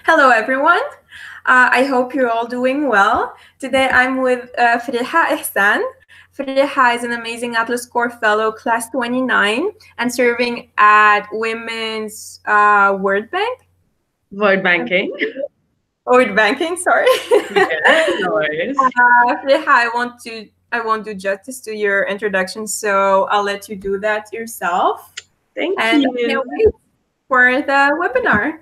Hello, everyone. I hope you're all doing well. Today I'm with Freeha Ihsan. Freeha is an amazing Atlas Core Fellow, Class 29, and serving at Women's World Bank. Word banking. World Banking, sorry. Yeah, no worries. Freeha, I won't do justice to your introduction, so I'll let you do that yourself. Thank And I can't you. wait for the webinar.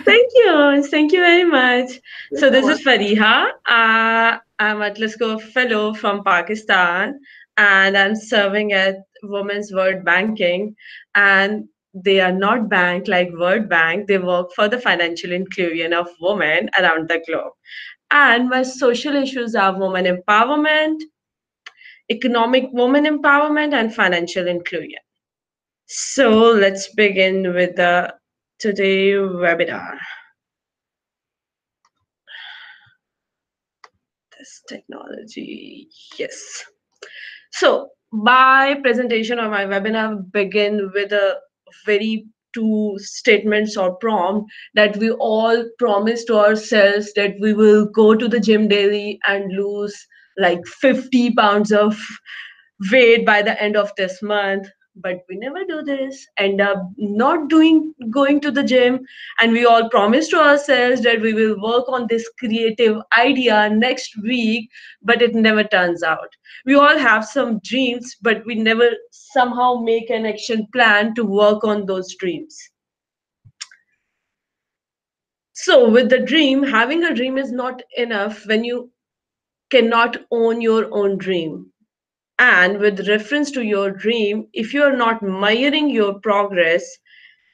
Thank you. Thank you very much. You're So so this is welcome. Fariha. I'm Atlas Core Fellow from Pakistan, and I'm serving at Women's World Banking. And they are not bank like World Bank. They work for the financial inclusion of women around the globe. And my social issues are women empowerment, economic women empowerment, and financial inclusion. So let's begin with the today webinar. This technology, yes. So my presentation or my webinar begin with a very two statements or prompt that we all promise to ourselves that we will go to the gym daily and lose like 50 pounds of weight by the end of this month, but we never do this, end up not doing going to the gym. And we all promise to ourselves that we will work on this creative idea next week, but it never turns out. We all have some dreams, but we never somehow make an action plan to work on those dreams. So with the dream, having a dream is not enough when you cannot own your own dream. And with reference to your dream, if you are not measuring your progress,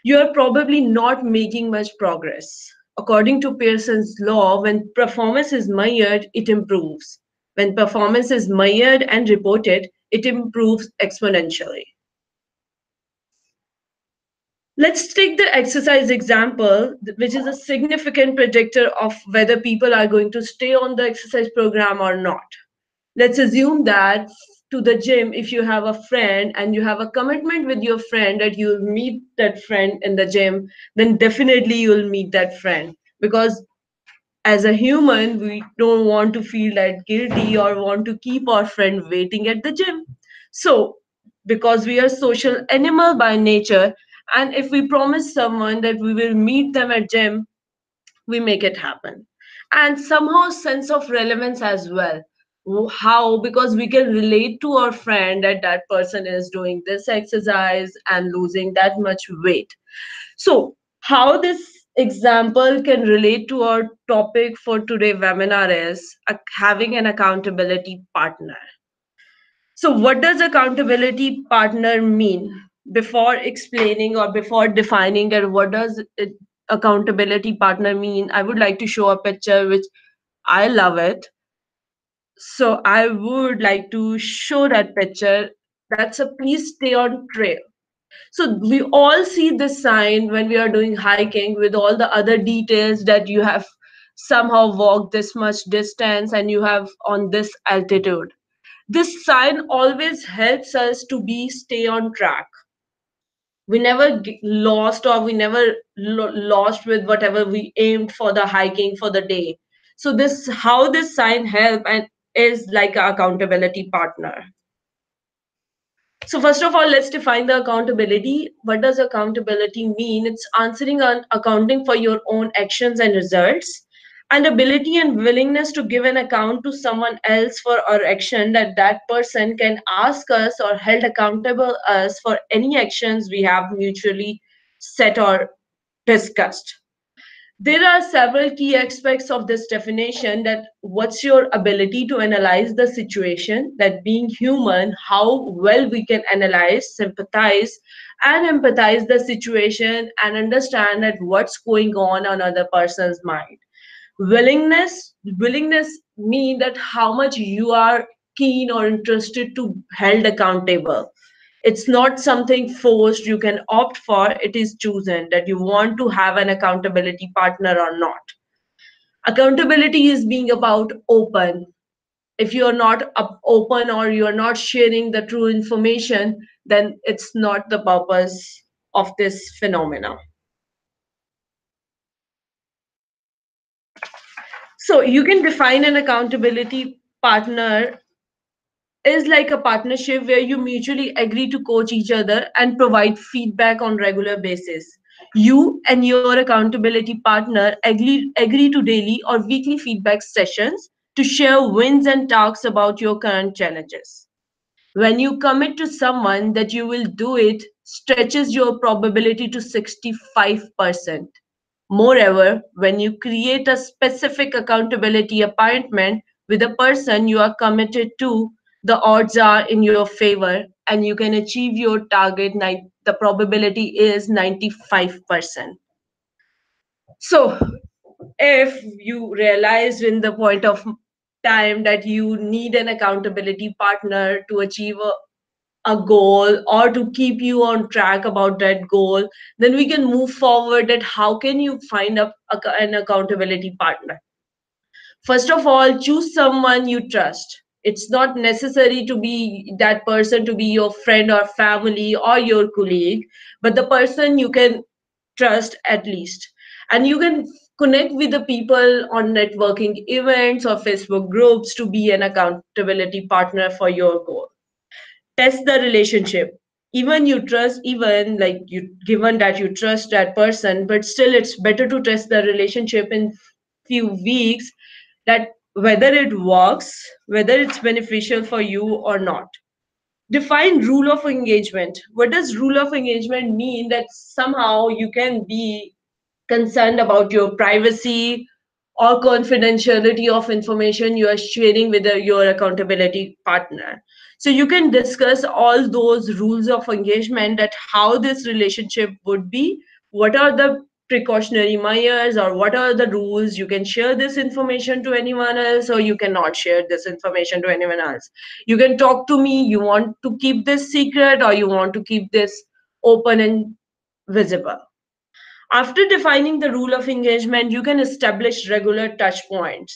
you are probably not making much progress. According to Pearson's law, when performance is measured, it improves. When performance is measured and reported, it improves exponentially. Let's take the exercise example, which is a significant predictor of whether people are going to stay on the exercise program or not. Let's assume that to the gym, if you have a friend and you have a commitment with your friend that you'll meet that friend in the gym, then definitely you'll meet that friend, because as a human we don't want to feel that guilty or want to keep our friend waiting at the gym. So because we are social animal by nature, and if we promise someone that we will meet them at gym, we make it happen. And somehow sense of relevance as well. How? Because we can relate to our friend that that person is doing this exercise and losing that much weight. So how this example can relate to our topic for today webinar is having an accountability partner. So what does accountability partner mean? Before explaining or before defining that what does accountability partner mean, I would like to show a picture which I love it. So I would like to show that picture. That's a please stay on trail. So we all see this sign when we are doing hiking with all the other details that you have somehow walked this much distance and you have on this altitude. This sign always helps us to be stay on track. We never lost, or we never lost with whatever we aimed for the hiking for the day. So this how this sign help and is like an accountability partner. So first of all, let's define the accountability. What does accountability mean? It's answering and accounting for your own actions and results, and ability and willingness to give an account to someone else for our action, that that person can ask us or held accountable us for any actions we have mutually set or discussed. There are several key aspects of this definition, that what's your ability to analyze the situation, that being human, how well we can analyze, sympathize, and empathize the situation and understand that what's going on other person's mind. Willingness mean that how much you are keen or interested to held accountable. It's not something forced you can opt for, it is chosen that you want to have an accountability partner or not. Accountability is being about open. If you are not open or you are not sharing the true information, then it's not the purpose of this phenomena. So you can define an accountability partner is like a partnership where you mutually agree to coach each other and provide feedback on regular basis. You and your accountability partner agree to daily or weekly feedback sessions to share wins and talks about your current challenges. When you commit to someone that you will do it, stretches your probability to 65%. Moreover, when you create a specific accountability appointment with a person you are committed to, the odds are in your favor and you can achieve your target. The probability is 95%. So, if you realized in the point of time that you need an accountability partner to achieve a goal or to keep you on track about that goal, then we can move forward that how can you find an accountability partner. First of all, choose someone you trust. It's not necessary to be that person to be your friend or family or your colleague, but the person you can trust at least. And you can connect with the people on networking events or Facebook groups to be an accountability partner for your goal. Test the relationship. Even you trust, even like you given that you trust that person, but still it's better to test the relationship in few weeks, that whether it works, whether it's beneficial for you or not. Define rule of engagement. What does rule of engagement mean? That somehow you can be concerned about your privacy or confidentiality of information you are sharing with your accountability partner. So you can discuss all those rules of engagement, that how this relationship would be, what are the precautionary measures or what are the rules. You can share this information to anyone else or you cannot share this information to anyone else. You can talk to me, you want to keep this secret or you want to keep this open and visible. After defining the rule of engagement, you can establish regular touch points.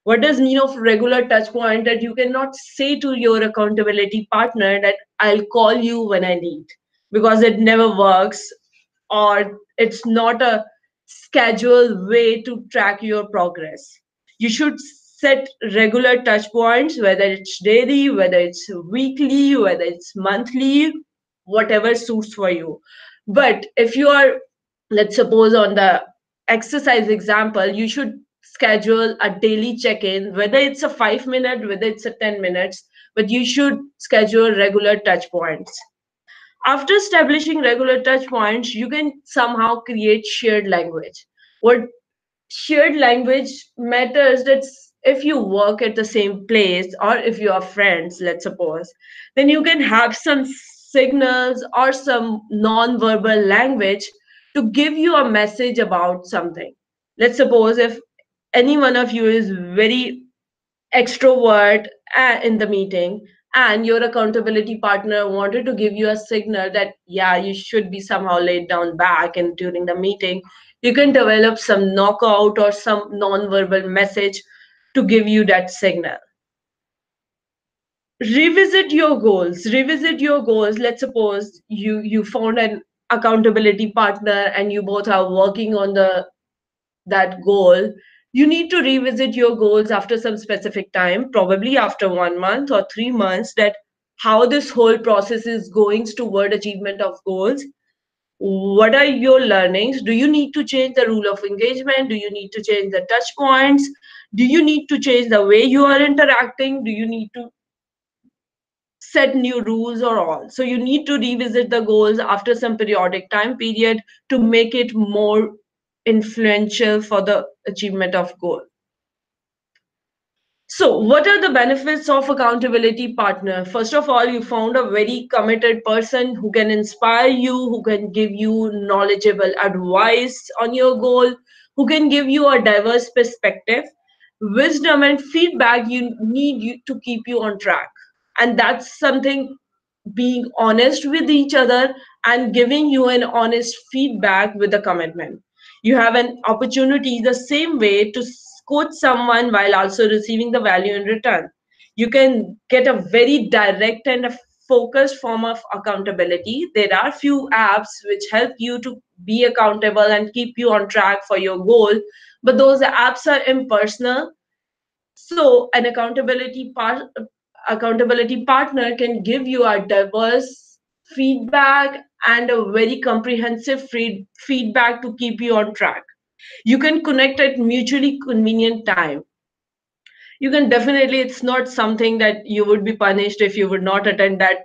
What does mean of regular touch point? That you cannot say to your accountability partner that I'll call you when I need, because it never works, or it's not a scheduled way to track your progress. You should set regular touch points, whether it's daily, whether it's weekly, whether it's monthly, whatever suits for you. But if you are, let's suppose on the exercise example, you should schedule a daily check-in, whether it's a 5 minute, whether it's a 10 minutes, but you should schedule regular touch points. After establishing regular touch points, you can somehow create shared language. What shared language matters, that if you work at the same place or if you are friends, let's suppose, then you can have some signals or some non-verbal language to give you a message about something. Let's suppose if any one of you is very extrovert in the meeting and your accountability partner wanted to give you a signal that yeah, you should be somehow laid down back and during the meeting, you can develop some knockout or some non-verbal message to give you that signal. Revisit your goals. Let's suppose you found an accountability partner and you both are working on the that goal. You need to revisit your goals after some specific time, probably after 1 month or 3 months, that how this whole process is going toward achievement of goals. What are your learnings? Do you need to change the rule of engagement? Do you need to change the touch points? Do you need to change the way you are interacting? Do you need to set new rules or all? So you need to revisit the goals after some periodic time period to make it more influential for the achievement of goal. So what are the benefits of accountability partner? First of all, you found a very committed person who can inspire you, who can give you knowledgeable advice on your goal, who can give you a diverse perspective, wisdom and feedback you need you to keep you on track. And that's something, being honest with each other and giving you an honest feedback with a commitment. You have an opportunity the same way to coach someone while also receiving the value in return. You can get a very direct and a focused form of accountability. There are few apps which help you to be accountable and keep you on track for your goal, but those apps are impersonal. So an accountability partner can give you a diverse feedback and a very comprehensive feedback to keep you on track. You can connect at mutually convenient time. You can definitely, it's not something that you would be punished if you would not attend that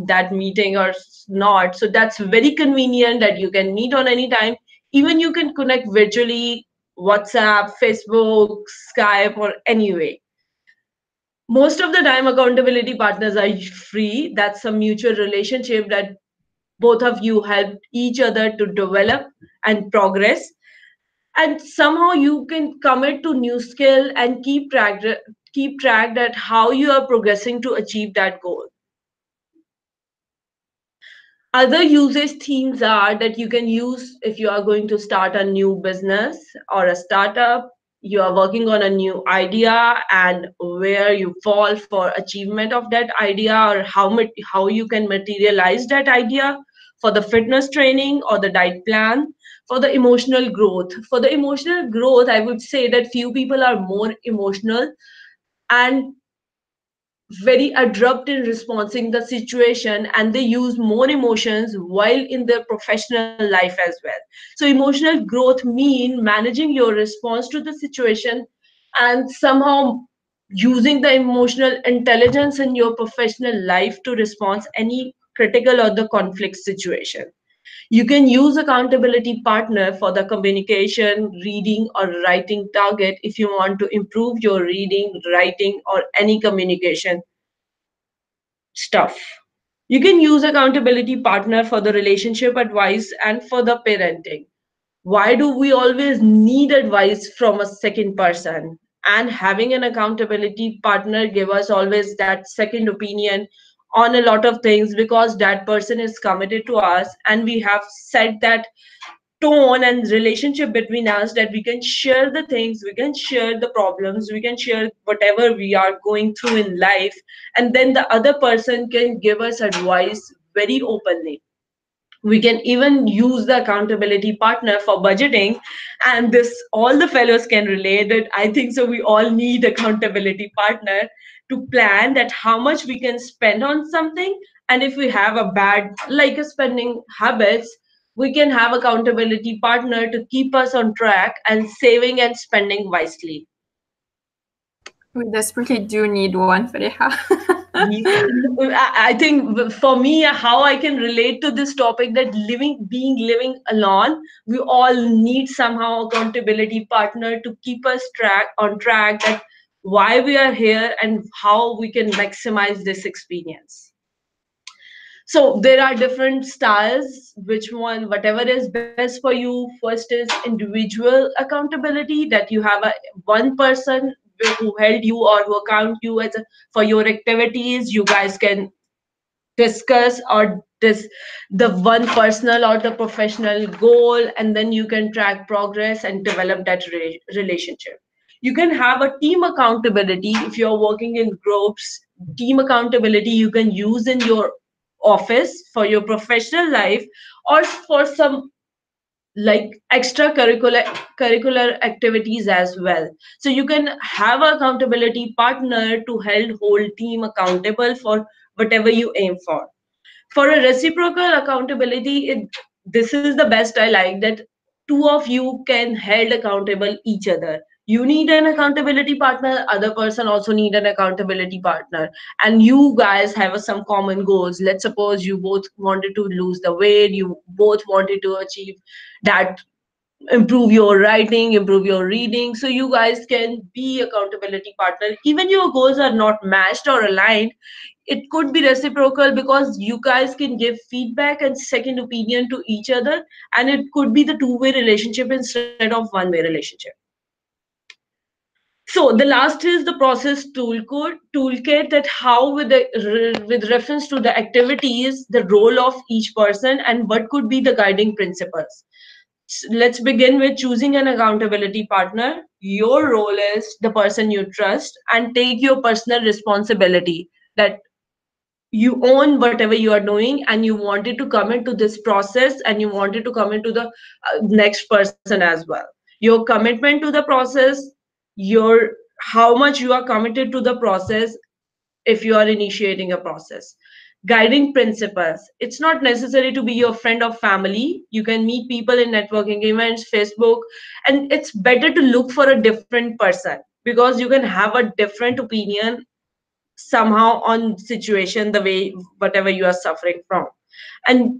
that meeting or not. So that's very convenient that you can meet on any time. Even you can connect virtually, WhatsApp, Facebook, Skype, or any way. Most of the time accountability partners are free. That's a mutual relationship that both of you help each other to develop and progress, and somehow you can commit to new skill and keep track that how you are progressing to achieve that goal. Other usage themes are that you can use if you are going to start a new business or a startup, you are working on a new idea and where you fall for achievement of that idea, or how you can materialize that idea. For the fitness training or the diet plan. For the emotional growth, I would say that few people are more emotional and very abrupt in responding the situation, and they use more emotions while in their professional life as well. So emotional growth mean managing your response to the situation and somehow using the emotional intelligence in your professional life to respond any critical or the conflict situation. You can use accountability partner for the communication, reading or writing target if you want to improve your reading, writing or any communication stuff. You can use accountability partner for the relationship advice and for the parenting. Why do we always need advice from a second person? And having an accountability partner give us always that second opinion on a lot of things, because that person is committed to us and we have set that tone and relationship between us that we can share the things, we can share the problems, we can share whatever we are going through in life, and then the other person can give us advice very openly. We can even use the accountability partner for budgeting, and this all the fellows can relate that I think so we all need accountability partner to plan that how much we can spend on something. And if we have a bad like a spending habits, we can have accountability partner to keep us on track and saving and spending wisely. We desperately do need one, Fariha. I think for me, how I can relate to this topic that living alone, we all need somehow accountability partner to keep us on track that why we are here and how we can maximize this experience. So there are different styles, which one, whatever is best for you. First is individual accountability, that you have a one person who held you or who account you for your activities. You guys can discuss or this the one personal or the professional goal, and then you can track progress and develop that relationship. You can have a team accountability if you're working in groups. Team accountability you can use in your office for your professional life, or for some like extracurricular activities as well. So you can have an accountability partner to help whole team accountable for whatever you aim for a reciprocal accountability. This is the best I like, that two of you can held accountable each other. You need an accountability partner, other person also need an accountability partner, and you guys have some common goals. Let's suppose you both wanted to lose the weight, you both wanted to achieve that, improve your writing, improve your reading. So you guys can be accountability partner. Even your goals are not matched or aligned, it could be reciprocal, because you guys can give feedback and second opinion to each other, and it could be the two-way relationship instead of one-way relationship. So the last is the process toolkit, that how with reference to the activities, the role of each person and what could be the guiding principles. Let's begin with choosing an accountability partner. Your role is the person you trust and take your personal responsibility, that you own whatever you are doing and you wanted to come into this process and you wanted to come into the next person as well. Your commitment to the process, your how much you are committed to the process if you are initiating a process. Guiding principles. It's not necessary to be your friend or family. You can meet people in networking events, Facebook, and it's better to look for a different person because you can have a different opinion somehow on situation, the way whatever you are suffering from. And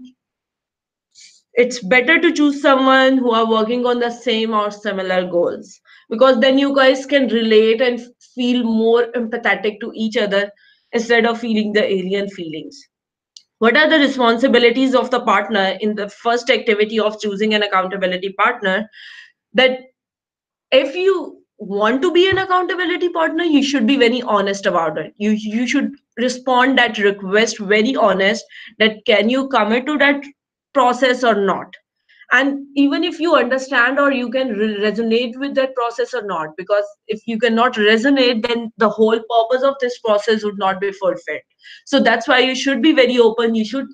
it's better to choose someone who are working on the same or similar goals, because then you guys can relate and feel more empathetic to each other instead of feeling the alien feelings. What are the responsibilities of the partner in the first activity of choosing an accountability partner? That if you want to be an accountability partner, you should be very honest about it. You should respond that request very honest, that can you commit to that process or not. And even if you understand or you can resonate with that process or not, because if you cannot resonate, then the whole purpose of this process would not be fulfilled. So that's why you should be very open. You should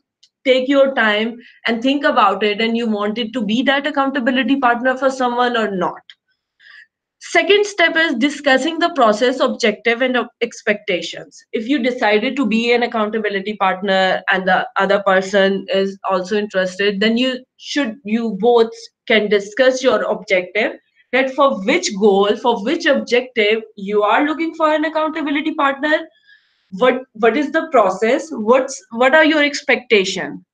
take your time and think about it, and you wanted to be that accountability partner for someone or not. Second step is discussing the process, objective, and expectations. If you decided to be an accountability partner and the other person is also interested, then you both can discuss your objective, that for which goal, for which objective you are looking for an accountability partner. What is the process? What are your expectation?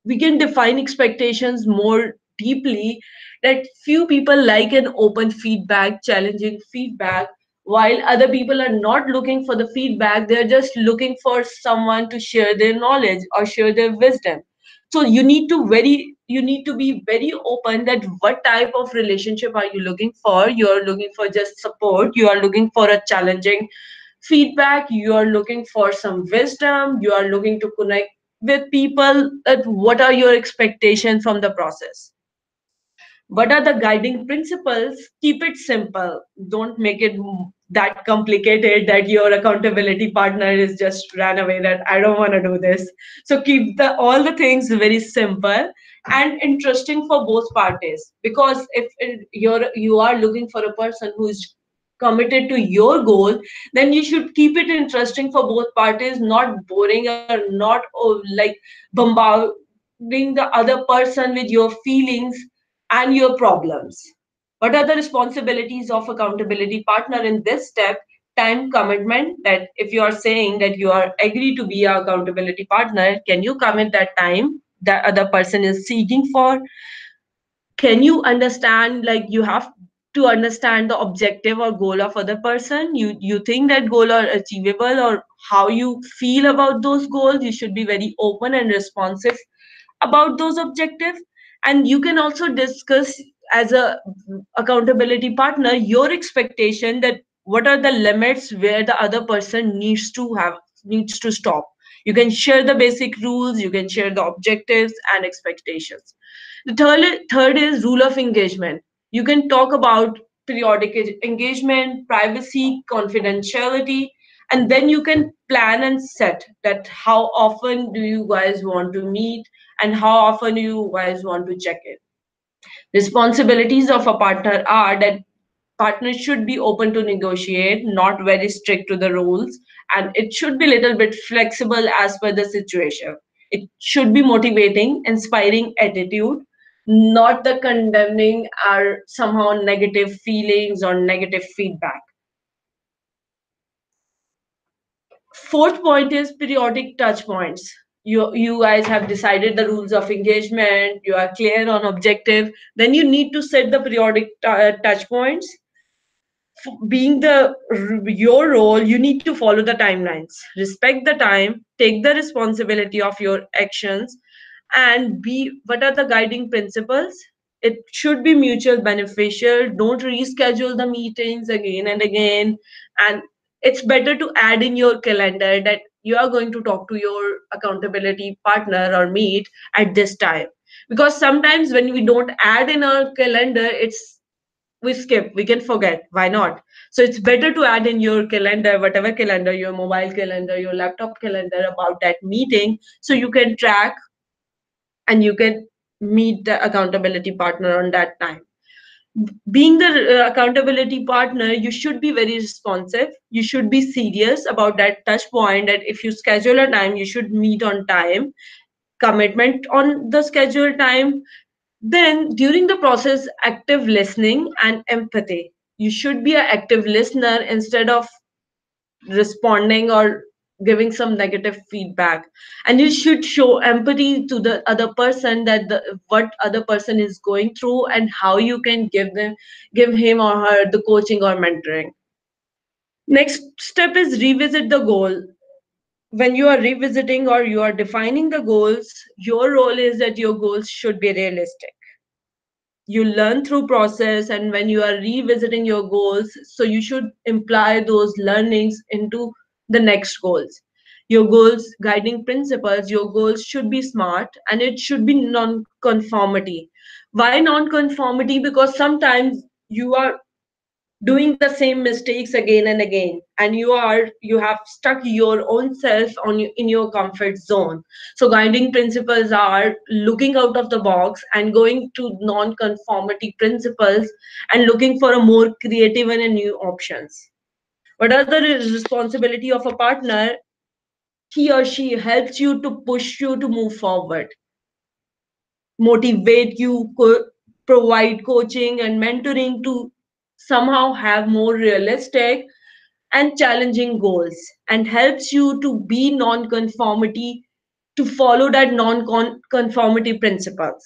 We can define expectations more deeply, that few people like an open feedback, challenging feedback, while other people are not looking for the feedback. They're just looking for someone to share their knowledge or share their wisdom. So you need to be very open, that what type of relationship are you looking for. You are looking for just support, you are looking for a challenging feedback, you are looking for some wisdom, you are looking to connect with people. That what are your expectations from the process? What are the guiding principles? Keep it simple. Don't make it that complicated that your accountability partner is just ran away, that I don't want to do this. So keep the all the things very simple and interesting for both parties, because if you are looking for a person who is committed to your goal, then you should keep it interesting for both parties, not boring or not like bombarding the other person with your feelings and your problems. What are the responsibilities of accountability partner in this step? Time commitment, that if you are saying that you are agree to be our accountability partner, can you commit that time that other person is seeking for? Can you understand, like you have to understand the objective or goal of other person. You think that goal are achievable, or how you feel about those goals. You should be very open and responsive about those objectives. And you can also discuss as a accountability partner your expectation, that what are the limits where the other person needs to stop. You can share the basic rules, you can share the objectives and expectations. The third is rule of engagement. You can talk about periodic engagement, privacy, confidentiality, and then you can plan and set that how often do you guys want to meet and how often you guys want to check in. Responsibilities of a partner are that partners should be open to negotiate, not very strict to the rules, and it should be a little bit flexible as per the situation. It should be motivating, inspiring attitude, not the condemning or somehow negative feelings or negative feedback. Fourth point is periodic touch points. You guys have decided the rules of engagement, you are clear on objective, then you need to set the periodic touch points. Being the your role, you need to follow the timelines, respect the time, take the responsibility of your actions, and be what are the guiding principles. It should be mutual beneficial. Don't reschedule the meetings again and again. And it's better to add in your calendar that you are going to talk to your accountability partner or meet at this time, because sometimes when we don't add in our calendar, we skip, we can forget. Why not? So it's better to add in your calendar, whatever calendar, your mobile calendar, your laptop calendar, about that meeting, so you can track and you can meet the accountability partner on that time. Being the accountability partner, you should be very responsive, you should be serious about that touch point, that if you schedule a time, you should meet on time, commitment on the scheduled time. Then during the process, active listening and empathy. You should be an active listener instead of responding or giving some negative feedback. And you should show empathy to the other person, that what other person is going through and how you can give him or her the coaching or mentoring. Next step is revisit the goal. When you are revisiting or you are defining the goals, your role is that your goals should be realistic. You learn through process, and when you are revisiting your goals, so you should imply those learnings into the next goals. Your goals guiding principles, your goals should be smart, and it should be non-conformity. Why non-conformity? Because sometimes you are doing the same mistakes again and again, and you have stuck your own self in your comfort zone. So guiding principles are looking out of the box and going to non-conformity principles, and looking for a more creative and a new options. What are the responsibility of a partner? He or she helps you to push you to move forward, motivate you, provide coaching and mentoring to somehow have more realistic and challenging goals, and helps you to be non-conformity, to follow that non-conformity principles.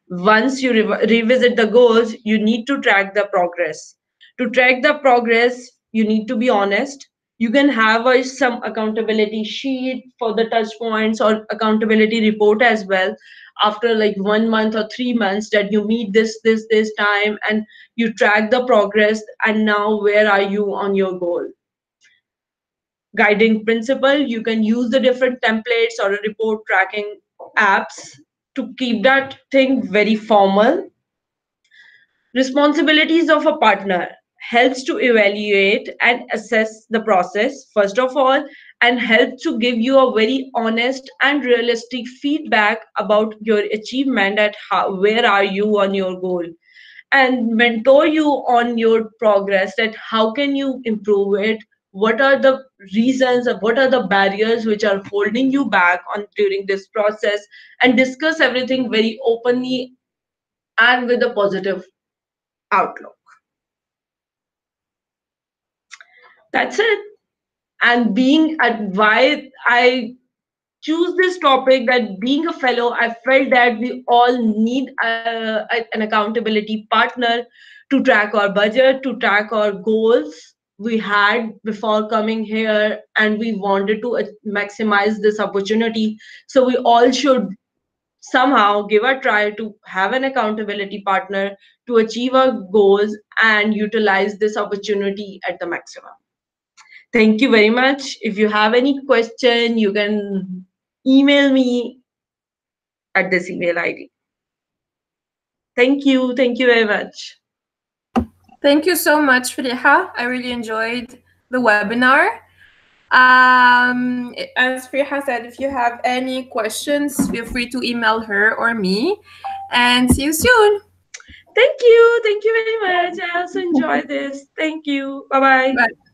Once you revisit the goals, you need to track the progress. To track the progress, you need to be honest. You can have some accountability sheet for the touch points or accountability report as well, after like 1 month or 3 months, that you meet this time, and you track the progress, and now where are you on your goal. Guiding principle, you can use the different templates or report tracking apps to keep that thing very formal. Responsibilities of a partner helps to evaluate and assess the process, first of all, and helps to give you a very honest and realistic feedback about your achievement, at where are you on your goal, and mentor you on your progress, that how can you improve it, what are the reasons, or what are the barriers which are holding you back on during this process, and discuss everything very openly and with a positive outlook. That's it. And being at why I choose this topic, that being a fellow, I felt that we all need an accountability partner to track our budget, to track our goals we had before coming here, and we wanted to maximize this opportunity. So we all should somehow give a try to have an accountability partner to achieve our goals and utilize this opportunity at the maximum. Thank you very much. If you have any question, you can email me at this email ID. Thank you. Thank you very much. Thank you so much, Freeha. I really enjoyed the webinar. As Freeha said, if you have any questions, feel free to email her or me. And see you soon. Thank you. Thank you very much. I also enjoyed this. Thank you. Bye-bye. Bye.